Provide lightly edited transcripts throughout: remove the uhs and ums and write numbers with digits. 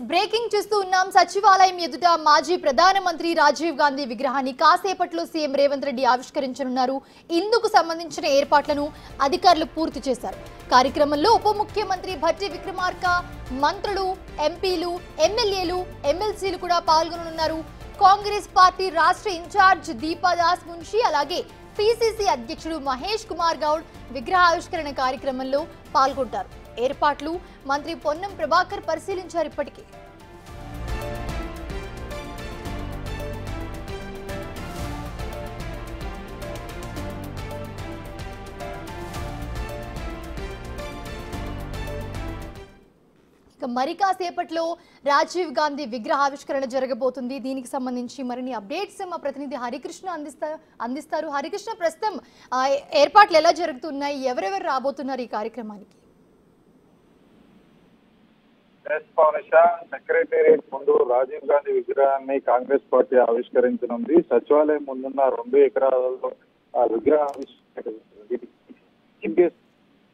Breaking చూస్తూ ఉన్నాం. సచివాలయం ఎదుట మాజీ ప్రధానమంత్రి రాజీవ్ గాంధీ విగ్రహాన్ని కాసేపట్లో సీఎం రేవంత్ రెడ్డి ఆవిష్కరించనున్నారు. ఇందుకు సంబంధించిన ఏర్పాట్లను అధికారులు పూర్తి చేశారు. కార్యక్రమంలో ఉప ముఖ్యమంత్రి భట్టి విక్రమార్క, మంత్రులు, ఎంపీలు, ఎమ్మెల్యేలు, ఎమ్మెల్సీలు కూడా పాల్గొననున్నారు. కాంగ్రెస్ పార్టీ రాష్ట్ర ఇన్ఛార్జ్ దీపాదాస్ మున్షి, అలాగే పిసిసి అధ్యక్షుడు మహేష్ కుమార్ గౌడ్ విగ్రహావిష్కరణ కార్యక్రమంలో పాల్గొంటారు. ఏర్పాట్లు మంత్రి పొన్నం ప్రభాకర్ పరిశీలించారు. ఇప్పటికే మరి కాసేపట్లో రాజీవ్ గాంధీ విగ్రహావిష్కరణ జరగబోతుంది. దీనికి సంబంధించి మరిన్ని అప్డేట్స్ మా ప్రతినిధి హరికృష్ణ అందిస్తారు. హరికృష్ణ, ప్రస్తుతం ఏర్పాట్లు ఎలా జరుగుతున్నాయి, ఎవరెవరు రాబోతున్నారు ఈ కార్యక్రమానికి? సెక్రటేరియట్ ముందు రాజీవ్ గాంధీ విగ్రహాన్ని కాంగ్రెస్ పార్టీ ఆవిష్కరించనుంది. సచివాలయం ముందున్న 2 ఎకరాలలో ఆ విగ్రహం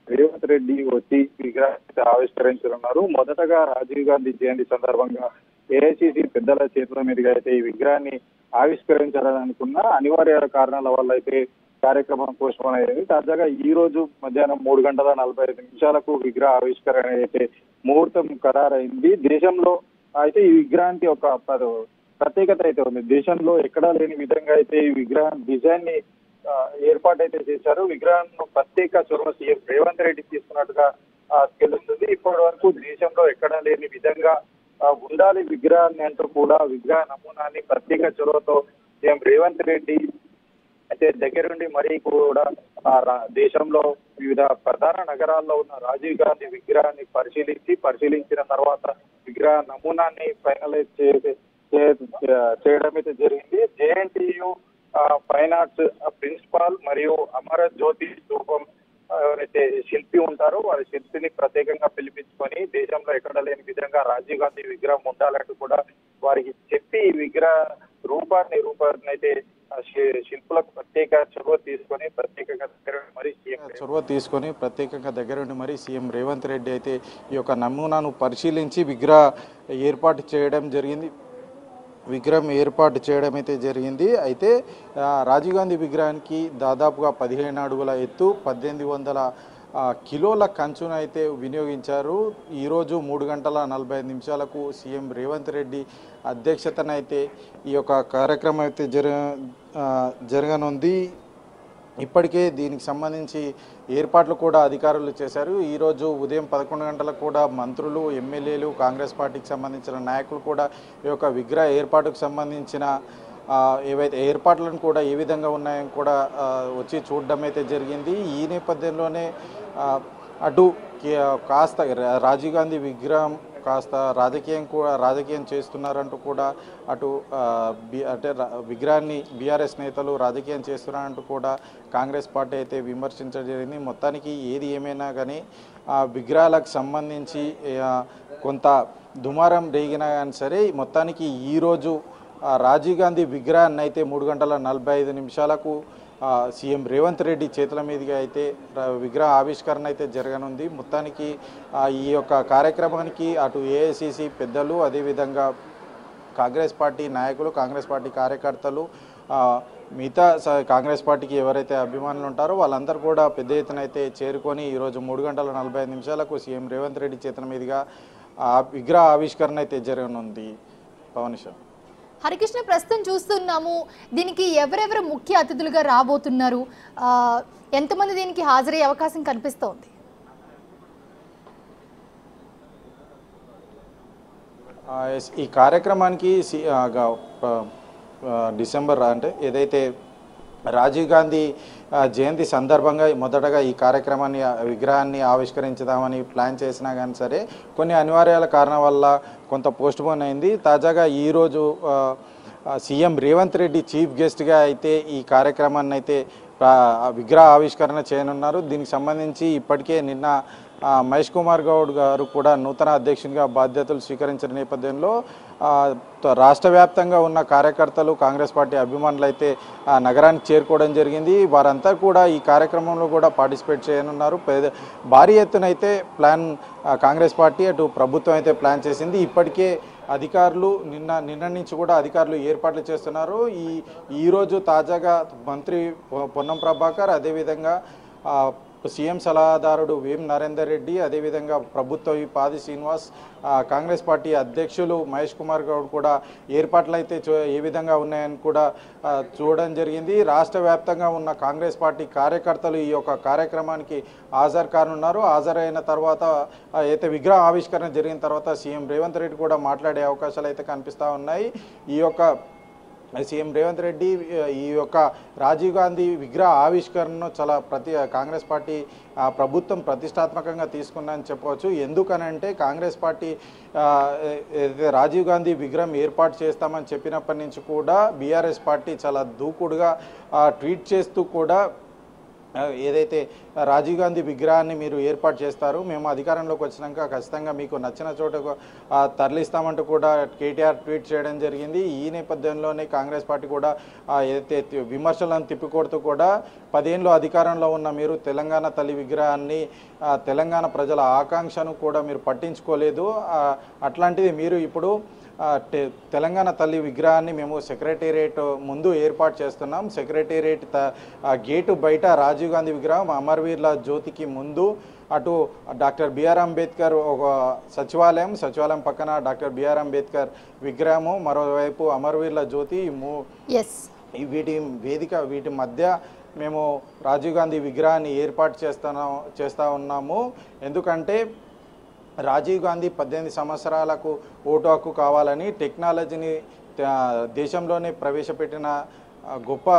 రేవంత్ రెడ్డి వచ్చి విగ్రహాన్ని ఆవిష్కరించనున్నారు. మొదటగా రాజీవ్ గాంధీ జయంతి సందర్భంగా ఏఐసిసి పెద్దల చేతుల మీదుగా అయితే ఈ విగ్రహాన్ని ఆవిష్కరించాలని అనుకున్న అనివార్య కారణాల వల్ల అయితే కార్యక్రమం పోస్ట్పోన్ అయ్యింది. తాజాగా ఈ రోజు మధ్యాహ్నం 3:45 విగ్రహ ఆవిష్కరణ అయితే ముహూర్తం ఖరారైంది. దేశంలో అయితే ఈ విగ్రహానికి ఒక ప్రత్యేకత అయితే ఉంది. దేశంలో ఎక్కడా లేని విధంగా అయితే ఈ విగ్రహం డిజైన్ ని ఏర్పాటైతే చేశారు. విగ్రహం ప్రత్యేక చొరవ సీఎం రేవంత్ రెడ్డి తీసుకున్నట్టుగా తెలుస్తుంది. ఇప్పటి వరకు దేశంలో ఎక్కడా లేని విధంగా ఉండాలి విగ్రహాన్ని అంటూ కూడా విగ్రహ నమూనాన్ని ప్రత్యేక చొరవతో సీఎం రేవంత్ రెడ్డి అయితే దగ్గరుండి మరీ కూడా దేశంలో వివిధ ప్రధాన నగరాల్లో ఉన్న రాజీవ్ గాంధీ విగ్రహాన్ని పరిశీలించిన తర్వాత విగ్రహ నమూనాన్ని ఫైనలైజ్ చేయడం అయితే జరిగింది. జేఎన్టీయు ఫైన్ ఆర్ట్స్ ప్రిన్సిపాల్ మరియు అమర జ్యోతి రూపం ఎవరైతే శిల్పి ఉంటారో వారి శిల్పిని ప్రత్యేకంగా పిలిపించుకొని దేశంలో ఎక్కడ లేని విధంగా రాజీవ్ గాంధీ విగ్రహం ఉండాలంటూ కూడా వారికి చెప్పి విగ్రహ రూపాన్ని అయితే శిల్పులకు ప్రత్యేక చొరవ తీసుకొని ప్రత్యేకంగా దగ్గరుండి మరి సీఎం రేవంత్ రెడ్డి అయితే ఈ యొక్క నమూనాను పరిశీలించి విగ్రహం ఏర్పాటు చేయడం అయితే జరిగింది. అయితే రాజీవ్ గాంధీ విగ్రహానికి దాదాపుగా 15 అడుగుల ఎత్తు, 1800 కిలోల కంచును అయితే వినియోగించారు. ఈరోజు 3:45 సీఎం రేవంత్ రెడ్డి అధ్యక్షతన అయితే ఈ యొక్క కార్యక్రమం అయితే జరగనుంది. ఇప్పటికే దీనికి సంబంధించి ఏర్పాట్లు కూడా అధికారులు చేశారు. ఈరోజు ఉదయం 11 గంటలకు కూడా మంత్రులు, ఎమ్మెల్యేలు, కాంగ్రెస్ పార్టీకి సంబంధించిన నాయకులు కూడా ఈ యొక్క విగ్రహ ఏర్పాటుకు సంబంధించిన ఏవైతే ఏర్పాట్లను కూడా ఏ విధంగా ఉన్నాయని కూడా వచ్చి చూడడం అయితే జరిగింది. ఈ నేపథ్యంలోనే అటు కాస్త రాజీవ్ గాంధీ విగ్రహం కాస్త రాజకీయం చేస్తున్నారంటూ కూడా అటు అంటే విగ్రహాన్ని బీఆర్ఎస్ నేతలు రాజకీయం చేస్తున్నారంటూ కూడా కాంగ్రెస్ పార్టీ అయితే విమర్శించడం జరిగింది. మొత్తానికి ఏది ఏమైనా కానీ విగ్రహాలకు సంబంధించి కొంత దుమారం రేగినా కానీ సరే, మొత్తానికి ఈరోజు రాజీవ్ గాంధీ విగ్రహాన్ని అయితే 3:45 సీఎం రేవంత్ రెడ్డి చేతుల మీదుగా అయితే విగ్రహ ఆవిష్కరణ అయితే జరగనుంది. మొత్తానికి ఈ యొక్క కార్యక్రమానికి అటు ఏఐసిసి పెద్దలు, అదేవిధంగా కాంగ్రెస్ పార్టీ నాయకులు, కాంగ్రెస్ పార్టీ కార్యకర్తలు, మిగతా కాంగ్రెస్ పార్టీకి ఎవరైతే అభిమానులు ఉంటారో వాళ్ళందరూ కూడా పెద్ద ఎత్తున అయితే చేరుకొని ఈరోజు 3:45 సీఎం రేవంత్ రెడ్డి చేతుల మీదుగా విగ్రహ ఆవిష్కరణ అయితే జరగనుంది. పవనిష. హరికృష్ణ, ప్రస్తుతం చూస్తున్నాము, దీనికి ఎవరెవరు ముఖ్య అతిథులుగా రాబోతున్నారు, ఎంతమంది దీనికి హాజరయ్యే అవకాశం కనిపిస్తోంది? ఈ కార్యక్రమానికి డిసెంబర్ అంటే ఏదైతే రాజీవ్ గాంధీ జయంతి సందర్భంగా మొదటగా ఈ కార్యక్రమాన్ని విగ్రహాన్ని ఆవిష్కరించుదామని ప్లాన్ చేసినా కానీ సరే కొన్ని అనివార్యాల కారణం వల్ల కొంత పోస్ట్పోన్ అయింది. తాజాగా ఈరోజు సీఎం రేవంత్ రెడ్డి చీఫ్ గెస్ట్గా అయితే ఈ కార్యక్రమాన్ని అయితే విగ్రహ ఆవిష్కరణ చేయనున్నారు. దీనికి సంబంధించి ఇప్పటికే నిన్న మహేష్ కుమార్ గౌడ్ గారు కూడా నూతన అధ్యక్షునిగా బాధ్యతలు స్వీకరించిన నేపథ్యంలో రాష్ట్ర వ్యాప్తంగా ఉన్న కార్యకర్తలు కాంగ్రెస్ పార్టీ అభిమానులు అయితే నగరానికి చేరుకోవడం జరిగింది. వారంతా కూడా ఈ కార్యక్రమంలో కూడా పార్టిసిపేట్ చేయనున్నారు. భారీ ఎత్తున అయితే ప్లాన్ కాంగ్రెస్ పార్టీ అటు ప్రభుత్వం అయితే ప్లాన్ చేసింది. ఇప్పటికే అధికారులు నిన్న నుంచి కూడా అధికారులు ఏర్పాట్లు చేస్తున్నారు. ఈరోజు తాజాగా మంత్రి పొన్నం ప్రభాకర్, అదేవిధంగా సీఎం సలహాదారుడు వేం నరేందర్ రెడ్డి, అదేవిధంగా ప్రభుత్వ పాది శ్రీనివాస్, కాంగ్రెస్ పార్టీ అధ్యక్షులు మహేష్ కుమార్ గౌడ్ కూడా ఏర్పాట్లు అయితే ఏ విధంగా ఉన్నాయని కూడా చూడడం జరిగింది. రాష్ట్ర వ్యాప్తంగా ఉన్న కాంగ్రెస్ పార్టీ కార్యకర్తలు ఈ యొక్క కార్యక్రమానికి హాజరు కానున్నారు. హాజరైన తర్వాత అయితే విగ్రహ ఆవిష్కరణ జరిగిన తర్వాత సీఎం రేవంత్ రెడ్డి కూడా మాట్లాడే అవకాశాలు అయితే కనిపిస్తూ ఉన్నాయి. ఈ యొక్క సీఎం రేవంత్ రెడ్డి ఈ యొక్క రాజీవ్ గాంధీ విగ్రహ ఆవిష్కరణను చాలా కాంగ్రెస్ పార్టీ ప్రభుత్వం ప్రతిష్టాత్మకంగా తీసుకుందని చెప్పవచ్చు. ఎందుకనంటే కాంగ్రెస్ పార్టీ రాజీవ్ గాంధీ విగ్రహం ఏర్పాటు చేస్తామని చెప్పినప్పటి నుంచి కూడా బీఆర్ఎస్ పార్టీ చాలా దూకుడుగా ట్వీట్ చేస్తూ కూడా ఏదైతే రాజీవ్ గాంధీ విగ్రహాన్ని మీరు ఏర్పాటు చేస్తారు, మేము అధికారంలోకి వచ్చినాక ఖచ్చితంగా మీకు నచ్చిన చోటకు తరలిస్తామంటూ కూడా కేటీఆర్ ట్వీట్ చేయడం జరిగింది. ఈ నేపథ్యంలోనే కాంగ్రెస్ పార్టీ కూడా ఏదైతే విమర్శలను తిప్పికొడుతూ కూడా 10 ఏళ్ళు అధికారంలో ఉన్న మీరు తెలంగాణ తల్లి విగ్రహాన్ని, తెలంగాణ ప్రజల ఆకాంక్షను కూడా మీరు పట్టించుకోలేదు. అట్లాంటిది మీరు ఇప్పుడు తెలంగాణ తల్లి విగ్రహాన్ని మేము సెక్రటేరియట్ ముందు ఏర్పాటు చేస్తున్నాం. సెక్రటేరియట్ గేటు బయట రాజీవ్ గాంధీ విగ్రహం, అమరవీరుల జ్యోతికి ముందు అటు డాక్టర్ బిఆర్ అంబేద్కర్ ఒక సచివాలయం పక్కన డాక్టర్ బిఆర్ అంబేద్కర్ విగ్రహము, మరోవైపు అమరవీరుల జ్యోతి, వీటి మధ్య మేము రాజీవ్ గాంధీ విగ్రహాన్ని ఏర్పాటు చేస్తూ ఉన్నాము. ఎందుకంటే రాజీవ్ గాంధీ 18 సంవత్సరాలకు ఓటు హక్కు కావాలని టెక్నాలజీని దేశంలోనే ప్రవేశపెట్టిన గొప్ప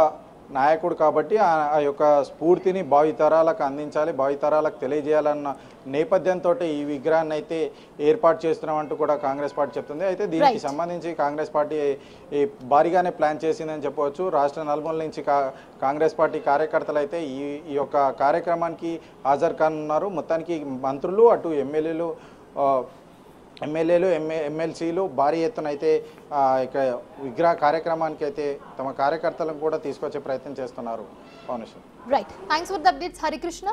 నాయకుడు కాబట్టి ఆ యొక్క స్ఫూర్తిని భావితరాలకు అందించాలి, భావితరాలకు తెలియజేయాలన్న నేపథ్యంతో ఈ విగ్రహాన్ని అయితే ఏర్పాటు చేస్తున్నామంటూ కూడా కాంగ్రెస్ పార్టీ చెప్తుంది. అయితే దీనికి సంబంధించి కాంగ్రెస్ పార్టీ భారీగానే ప్లాన్ చేసిందని చెప్పవచ్చు. రాష్ట్ర నలుమూల నుంచి కాంగ్రెస్ పార్టీ కార్యకర్తలు అయితే ఈ యొక్క కార్యక్రమానికి హాజరు కానున్నారు. మొత్తానికి మంత్రులు, అటు ఎమ్మెల్యేలు, ఎమ్మెల్సీలు భారీ ఎత్తున అయితే ఇక విగ్రహ కార్యక్రమానికి అయితే తమ కార్యకర్తలను కూడా తీసుకొచ్చే ప్రయత్నం చేస్తున్నారు. Right, thanks for the updates Harikrishna.